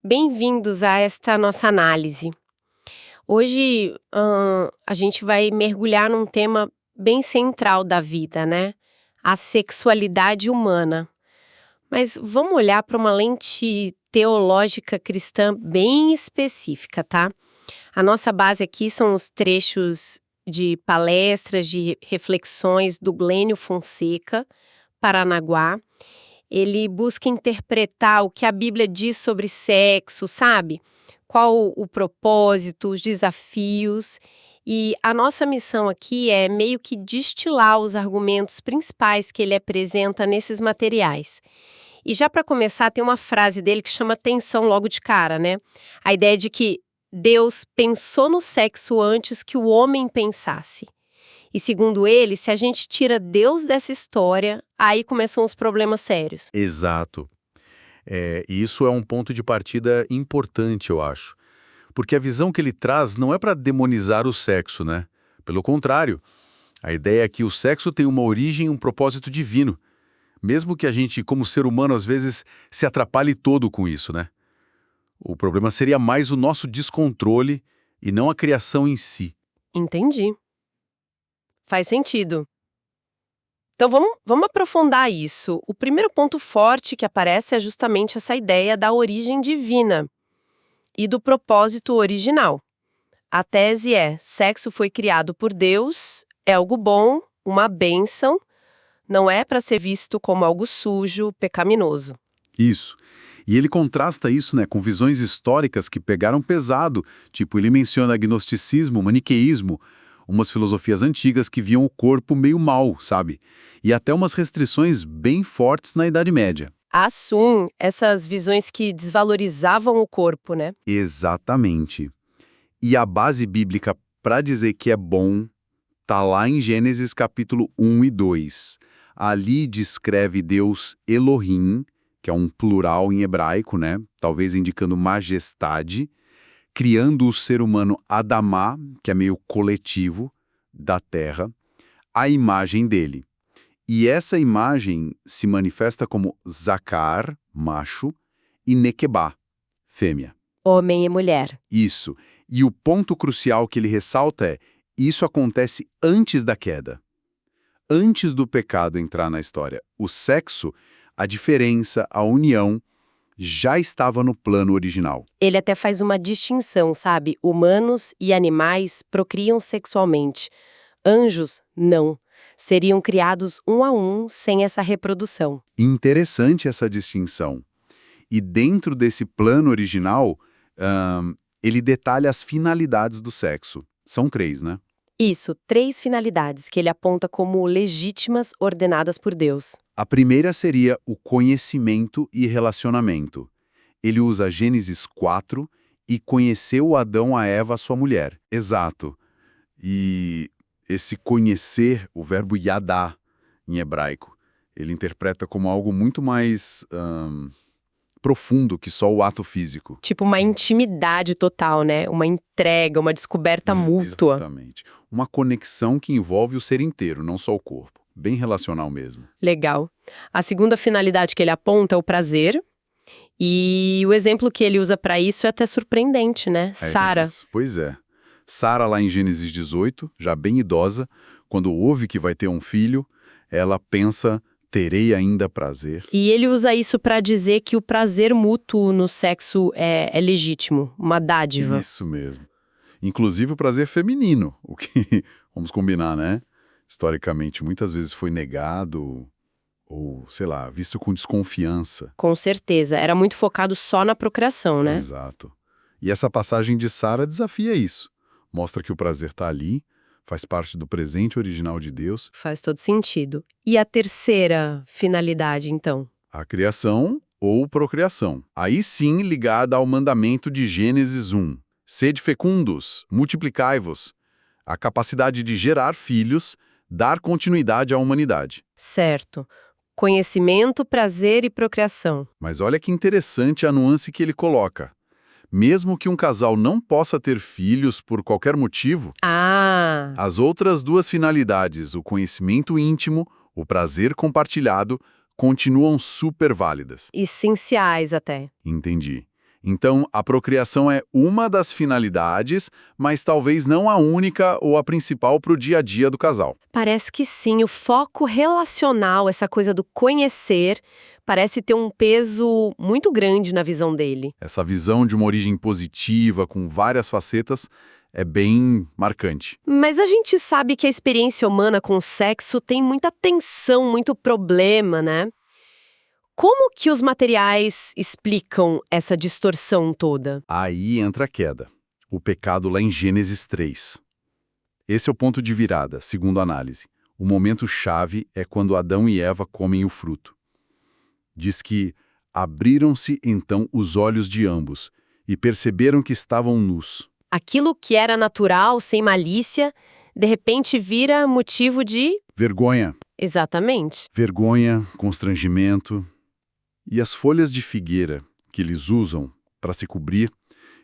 Bem-vindos a esta nossa análise. Hoje, a gente vai mergulhar num tema bem central da vida, né? A sexualidade humana. Mas vamos olhar para uma lente teológica cristã bem específica, tá? A nossa base aqui são os trechos de palestras, de reflexões do Glênio Fonseca, Paranaguá. Ele busca interpretar o que a Bíblia diz sobre sexo, sabe? Qual o propósito, os desafios. E a nossa missão aqui é meio que destilar os argumentos principais que ele apresenta nesses materiais. E já para começar, tem uma frase dele que chama atenção logo de cara, né? A ideia de que Deus pensou no sexo antes que o homem pensasse. E segundo ele, se a gente tira Deus dessa história, aí começam os problemas sérios. Exato. E isso é um ponto de partida importante, eu acho. Porque a visão que ele traz não é para demonizar o sexo, né? Pelo contrário, a ideia é que o sexo tem uma origem e um propósito divino. Mesmo que a gente, como ser humano, às vezes se atrapalhe todo com isso, né? O problema seria mais o nosso descontrole e não a criação em si. Entendi. Faz sentido. Então vamos aprofundar isso. O primeiro ponto forte que aparece é justamente essa ideia da origem divina e do propósito original. A tese é: sexo foi criado por Deus, é algo bom, uma bênção, não é para ser visto como algo sujo, pecaminoso. Isso. E ele contrasta isso, né, com visões históricas que pegaram pesado, tipo, ele menciona agnosticismo, maniqueísmo, umas filosofias antigas que viam o corpo meio mal, sabe? E até umas restrições bem fortes na Idade Média. Sim, essas visões que desvalorizavam o corpo, né? Exatamente. E a base bíblica para dizer que é bom tá lá em Gênesis capítulo 1 e 2. Ali descreve Deus Elohim, que é um plural em hebraico, né? Talvez indicando majestade, criando o ser humano Adamá, que é meio coletivo, da terra, a imagem dele. E essa imagem se manifesta como Zakar, macho, e Nequebá, fêmea. Homem e mulher. Isso. E o ponto crucial que ele ressalta é: isso acontece antes da queda. Antes do pecado entrar na história. O sexo, a diferença, a união, já estava no plano original. Ele até faz uma distinção, sabe? Humanos e animais procriam sexualmente. Anjos, não. Seriam criados um a um sem essa reprodução. Interessante essa distinção. E dentro desse plano original, ele detalha as finalidades do sexo. São 3, né? Isso, 3 finalidades que ele aponta como legítimas ordenadas por Deus. A primeira seria o conhecimento e relacionamento. Ele usa Gênesis 4 e conheceu Adão a Eva, sua mulher. Exato. E esse conhecer, o verbo yadá, em hebraico, ele interpreta como algo muito mais profundo que só o ato físico. Tipo uma intimidade total, né? Uma entrega, uma descoberta mútua. Exatamente. Uma conexão que envolve o ser inteiro, não só o corpo. Bem relacional mesmo. Legal. A segunda finalidade que ele aponta é o prazer. E o exemplo que ele usa para isso é até surpreendente, né? Sara. Pois é. Sara, lá em Gênesis 18, já bem idosa, quando ouve que vai ter um filho, ela pensa: terei ainda prazer. E ele usa isso para dizer que o prazer mútuo no sexo é legítimo, uma dádiva. Isso mesmo. Inclusive o prazer feminino, o que, vamos combinar, né? Historicamente, muitas vezes foi negado ou, sei lá, visto com desconfiança. Com certeza. Era muito focado só na procriação, né? Exato. E essa passagem de Sara desafia isso. Mostra que o prazer está ali, faz parte do presente original de Deus. Faz todo sentido. E a terceira finalidade, então? A criação ou procriação. Aí sim ligada ao mandamento de Gênesis 1. Sede fecundos, multiplicai-vos. A capacidade de gerar filhos, dar continuidade à humanidade. Certo. Conhecimento, prazer e procriação. Mas olha que interessante a nuance que ele coloca. Mesmo que um casal não possa ter filhos por qualquer motivo, as outras 2 finalidades, o conhecimento íntimo, o prazer compartilhado, continuam super válidas. Essenciais até. Entendi. Então, a procriação é uma das finalidades, mas talvez não a única ou a principal para o dia a dia do casal. Parece que sim, o foco relacional, essa coisa do conhecer, parece ter um peso muito grande na visão dele. Essa visão de uma origem positiva, com várias facetas, é bem marcante. Mas a gente sabe que a experiência humana com o sexo tem muita tensão, muito problema, né? Como que os materiais explicam essa distorção toda? Aí entra a queda, o pecado lá em Gênesis 3. Esse é o ponto de virada, segundo a análise. O momento-chave é quando Adão e Eva comem o fruto. Diz que abriram-se então os olhos de ambos e perceberam que estavam nus. Aquilo que era natural, sem malícia, de repente vira motivo de... Vergonha. Exatamente. Vergonha, constrangimento. E as folhas de figueira que eles usam para se cobrir,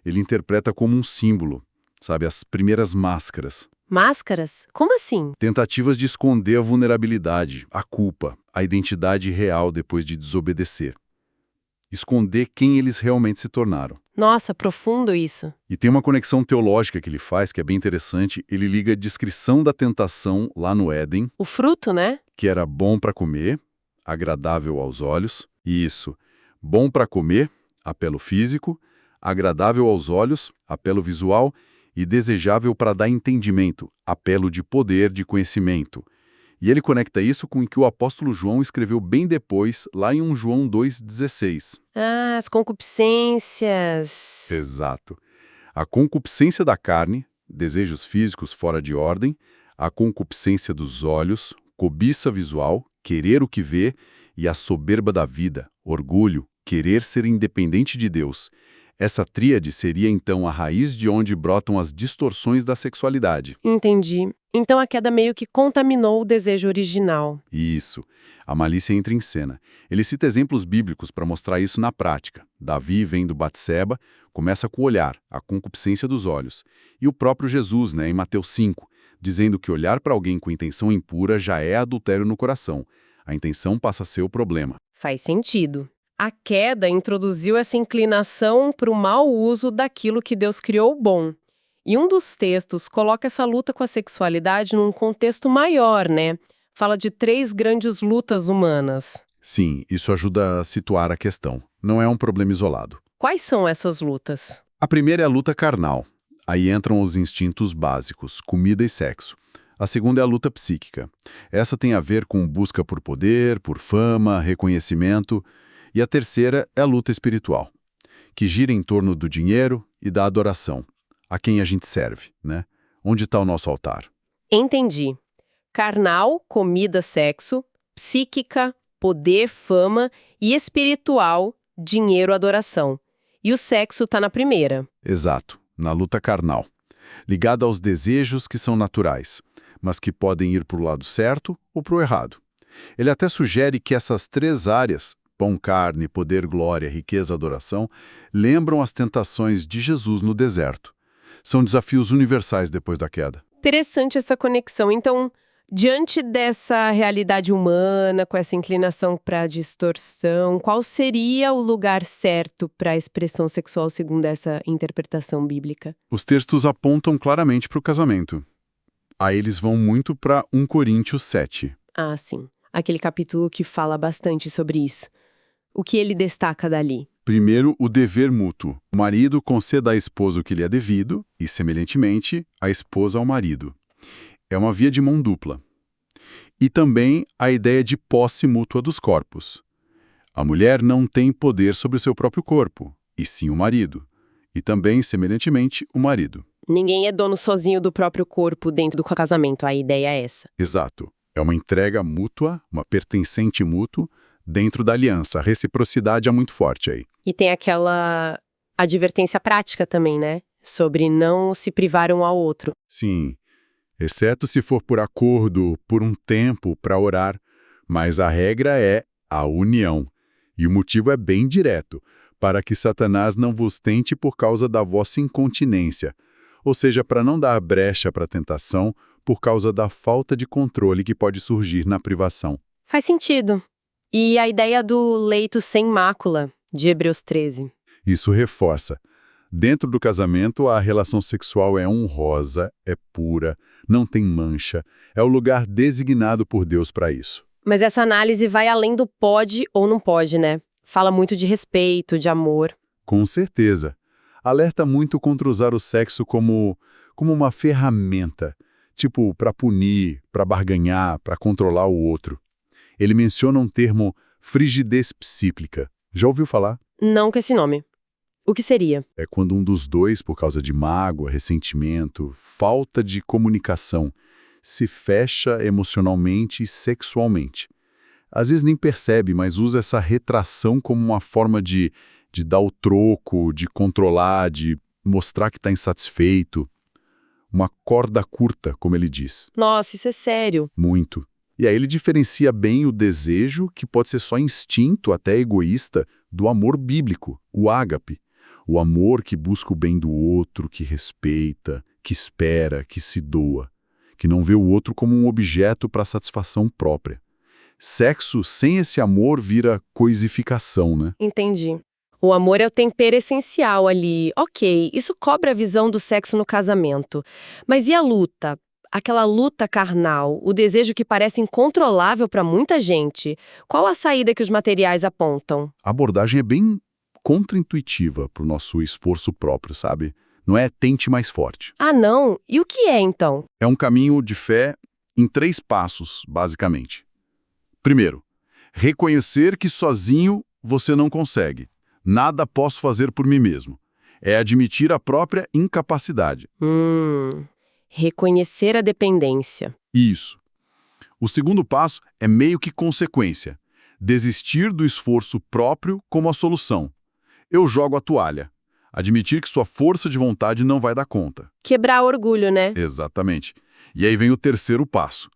ele interpreta como um símbolo, sabe, as primeiras máscaras. Máscaras? Como assim? Tentativas de esconder a vulnerabilidade, a culpa, a identidade real depois de desobedecer. Esconder quem eles realmente se tornaram. Nossa, profundo isso. E tem uma conexão teológica que ele faz, que é bem interessante. Ele liga a descrição da tentação lá no Éden, O fruto, né? que era bom para comer, agradável aos olhos. E isso, bom para comer, apelo físico, agradável aos olhos, apelo visual, e desejável para dar entendimento, apelo de poder, de conhecimento. E ele conecta isso com o que o apóstolo João escreveu bem depois, lá em 1 João 2,16. Ah, as concupiscências. Exato. A concupiscência da carne, desejos físicos fora de ordem, a concupiscência dos olhos, cobiça visual, querer o que vê, e a soberba da vida, orgulho, querer ser independente de Deus. Essa tríade seria então a raiz de onde brotam as distorções da sexualidade. Entendi. Então a queda meio que contaminou o desejo original. Isso. A malícia entra em cena. Ele cita exemplos bíblicos para mostrar isso na prática. Davi, vendo Batseba, começa com o olhar, a concupiscência dos olhos. E o próprio Jesus, em Mateus 5, dizendo que olhar para alguém com intenção impura já é adultério no coração. A intenção passa a ser o problema. Faz sentido. A queda introduziu essa inclinação para o mau uso daquilo que Deus criou bom. E um dos textos coloca essa luta com a sexualidade num contexto maior, né? Fala de 3 grandes lutas humanas. Sim, isso ajuda a situar a questão. Não é um problema isolado. Quais são essas lutas? A primeira é a luta carnal. Aí entram os instintos básicos, comida e sexo. A segunda é a luta psíquica. Essa tem a ver com busca por poder, por fama, reconhecimento. E a terceira é a luta espiritual, que gira em torno do dinheiro e da adoração. A quem a gente serve, né? Onde está o nosso altar? Entendi. Carnal, comida, sexo. Psíquica, poder, fama. E espiritual, dinheiro, adoração. E o sexo está na primeira. Exato, na luta carnal. Ligada aos desejos que são naturais, mas que podem ir para o lado certo ou para o errado. Ele até sugere que essas 3 áreas, pão, carne, poder, glória, riqueza, adoração, lembram as tentações de Jesus no deserto. São desafios universais depois da queda. Interessante essa conexão. Então, diante dessa realidade humana, com essa inclinação para a distorção, qual seria o lugar certo para a expressão sexual segundo essa interpretação bíblica? Os textos apontam claramente para o casamento. Aí eles vão muito para 1 Coríntios 7. Ah, sim. Aquele capítulo que fala bastante sobre isso. O que ele destaca dali? Primeiro, o dever mútuo. O marido conceda à esposa o que lhe é devido e, semelhantemente, a esposa ao marido. É uma via de mão dupla. E também a ideia de posse mútua dos corpos. A mulher não tem poder sobre o seu próprio corpo, e sim o marido. E também, semelhantemente, o marido. Ninguém é dono sozinho do próprio corpo dentro do casamento, a ideia é essa. Exato. É uma entrega mútua, uma pertencente mútua, dentro da aliança. A reciprocidade é muito forte aí. E tem aquela advertência prática também, né? Sobre não se privar um ao outro. Sim, exceto se for por acordo, por um tempo, para orar. Mas a regra é a união. E o motivo é bem direto, para que Satanás não vos tente por causa da vossa incontinência. Ou seja, para não dar brecha para a tentação por causa da falta de controle que pode surgir na privação. Faz sentido. E a ideia do leito sem mácula, de Hebreus 13. Isso reforça. Dentro do casamento, a relação sexual é honrosa, é pura, não tem mancha, é o lugar designado por Deus para isso. Mas essa análise vai além do pode ou não pode, né? Fala muito de respeito, de amor. Com certeza. Alerta muito contra usar o sexo como uma ferramenta, tipo para punir, para barganhar, para controlar o outro. Ele menciona um termo frigidez psíquica. Já ouviu falar? Não com esse nome. O que seria? É quando um dos dois, por causa de mágoa, ressentimento, falta de comunicação, se fecha emocionalmente e sexualmente. Às vezes nem percebe, mas usa essa retração como uma forma de dar o troco, de controlar, de mostrar que está insatisfeito. Uma corda curta, como ele diz. Nossa, isso é sério. Muito. E aí ele diferencia bem o desejo, que pode ser só instinto, até egoísta, do amor bíblico, o ágape. O amor que busca o bem do outro, que respeita, que espera, que se doa, que não vê o outro como um objeto para satisfação própria. Sexo sem esse amor vira coisificação, né? Entendi. O amor é o tempero essencial ali. Ok, isso cobre a visão do sexo no casamento. Mas e a luta? Aquela luta carnal, o desejo que parece incontrolável para muita gente. Qual a saída que os materiais apontam? A abordagem é bem contraintuitiva para o nosso esforço próprio, sabe? Não é tente mais forte. Ah, não? E o que é, então? É um caminho de fé em 3 passos, basicamente. Primeiro, reconhecer que sozinho você não consegue. Nada posso fazer por mim mesmo. É admitir a própria incapacidade. Reconhecer a dependência. Isso. O segundo passo é meio que consequência. Desistir do esforço próprio como a solução. Eu jogo a toalha. Admitir que sua força de vontade não vai dar conta. Quebrar orgulho, né? Exatamente. E aí vem o terceiro passo.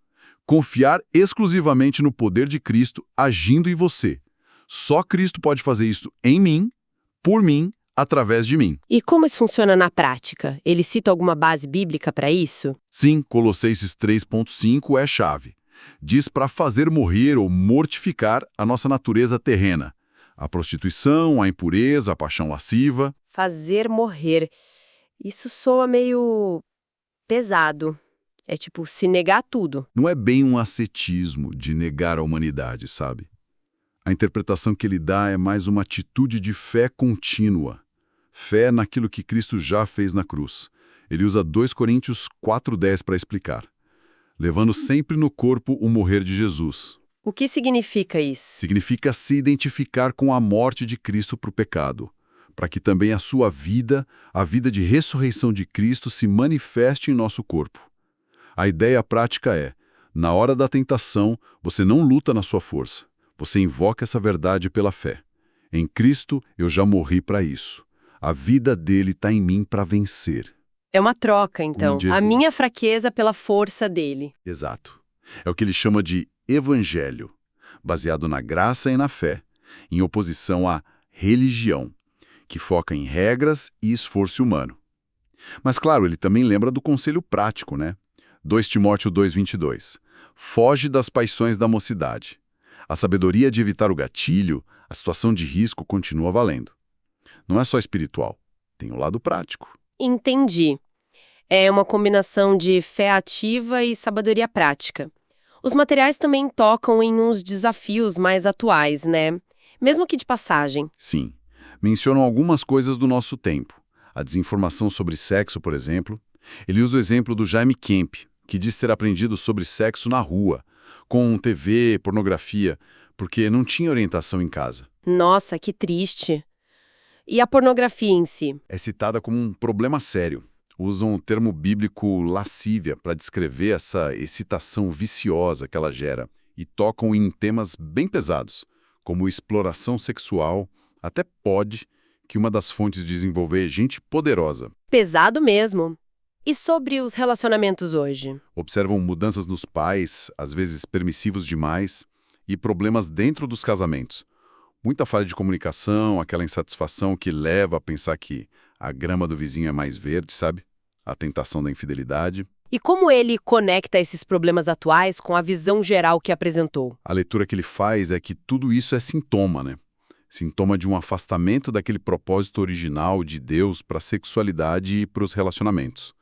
Confiar exclusivamente no poder de Cristo agindo em você. Só Cristo pode fazer isso em mim, por mim, através de mim. E como isso funciona na prática? Ele cita alguma base bíblica para isso? Sim, Colossenses 3.5 é chave. Diz para fazer morrer ou mortificar a nossa natureza terrena. A prostituição, a impureza, a paixão lasciva. Fazer morrer. Isso soa meio pesado. É tipo se negar tudo. Não é bem um ascetismo de negar a humanidade, sabe? A interpretação que ele dá é mais uma atitude de fé contínua. Fé naquilo que Cristo já fez na cruz. Ele usa 2 Coríntios 4:10 para explicar. Levando sempre no corpo o morrer de Jesus. O que significa isso? Significa se identificar com a morte de Cristo para o pecado, para que também a sua vida, a vida de ressurreição de Cristo, se manifeste em nosso corpo. A ideia prática é, na hora da tentação, você não luta na sua força, você invoca essa verdade pela fé. Em Cristo, eu já morri para isso. A vida dele está em mim para vencer. É uma troca, então. A minha fraqueza pela força dele. Exato. É o que ele chama de evangelho, baseado na graça e na fé, em oposição à religião, que foca em regras e esforço humano. Mas, claro, ele também lembra do conselho prático, né? 2 Timóteo 2:22. Foge das paixões da mocidade. A sabedoria de evitar o gatilho, a situação de risco continua valendo. Não é só espiritual, tem o lado prático. Entendi. É uma combinação de fé ativa e sabedoria prática. Os materiais também tocam em uns desafios mais atuais, né? Mesmo que de passagem. Sim. Mencionam algumas coisas do nosso tempo. A desinformação sobre sexo, por exemplo. Ele usa o exemplo do Jaime Kemp, que diz ter aprendido sobre sexo na rua, com TV, pornografia, porque não tinha orientação em casa. Nossa, que triste. E a pornografia em si? É citada como um problema sério. Usam o termo bíblico lascívia para descrever essa excitação viciosa que ela gera e tocam em temas bem pesados, como exploração sexual, até pode, que uma das fontes de desenvolver gente poderosa. Pesado mesmo. E sobre os relacionamentos hoje? Observam mudanças nos pais, às vezes permissivos demais, e problemas dentro dos casamentos. Muita falha de comunicação, aquela insatisfação que leva a pensar que a grama do vizinho é mais verde, sabe? A tentação da infidelidade. E como ele conecta esses problemas atuais com a visão geral que apresentou? A leitura que ele faz é que tudo isso é sintoma, né? sintoma de um afastamento daquele propósito original de Deus para a sexualidade e para os relacionamentos.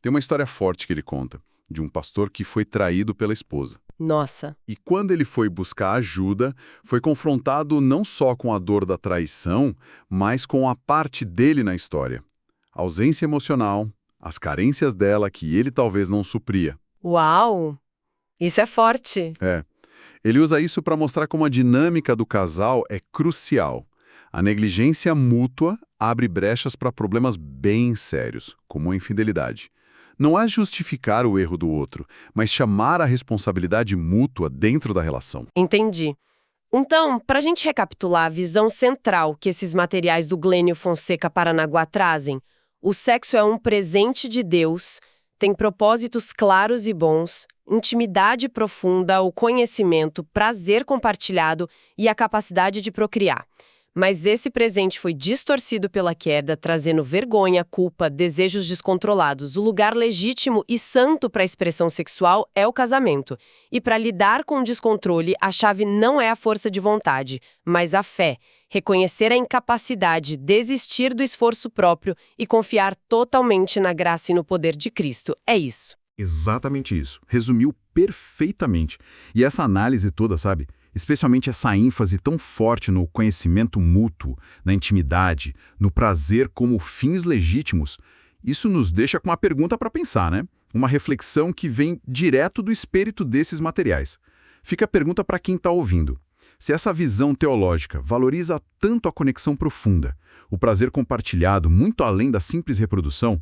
Tem uma história forte que ele conta, de um pastor que foi traído pela esposa. Nossa. E quando ele foi buscar ajuda, foi confrontado não só com a dor da traição, mas com a parte dele na história. A ausência emocional, as carências dela que ele talvez não supria. Uau! Isso é forte. Ele usa isso para mostrar como a dinâmica do casal é crucial. A negligência mútua abre brechas para problemas bem sérios, como a infidelidade. Não é justificar o erro do outro, mas chamar a responsabilidade mútua dentro da relação. Entendi. Então, para a gente recapitular a visão central que esses materiais do Glênio Fonseca Paranaguá trazem, o sexo é um presente de Deus, tem propósitos claros e bons, intimidade profunda, o conhecimento, prazer compartilhado e a capacidade de procriar. Mas esse presente foi distorcido pela queda, trazendo vergonha, culpa, desejos descontrolados. O lugar legítimo e santo para a expressão sexual é o casamento. E para lidar com o descontrole, a chave não é a força de vontade, mas a fé. Reconhecer a incapacidade, desistir do esforço próprio e confiar totalmente na graça e no poder de Cristo. É isso. Exatamente isso. Resumiu perfeitamente. E essa análise toda, sabe? Especialmente essa ênfase tão forte no conhecimento mútuo, na intimidade, no prazer como fins legítimos, isso nos deixa com uma pergunta para pensar, né? Uma reflexão que vem direto do espírito desses materiais. Fica a pergunta para quem está ouvindo. Se essa visão teológica valoriza tanto a conexão profunda, o prazer compartilhado muito além da simples reprodução,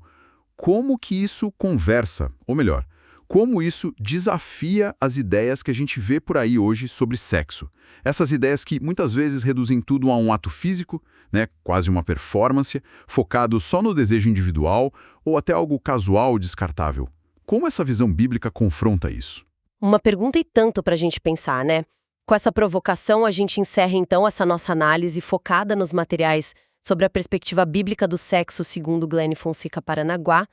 como que isso conversa, ou melhor, como isso desafia as ideias que a gente vê por aí hoje sobre sexo. Essas ideias que muitas vezes reduzem tudo a um ato físico, né, quase uma performance, focado só no desejo individual ou até algo casual descartável. Como essa visão bíblica confronta isso? Uma pergunta e tanto para a gente pensar, né? Com essa provocação, a gente encerra então essa nossa análise focada nos materiais sobre a perspectiva bíblica do sexo segundo Glênio Fonseca Paranaguá.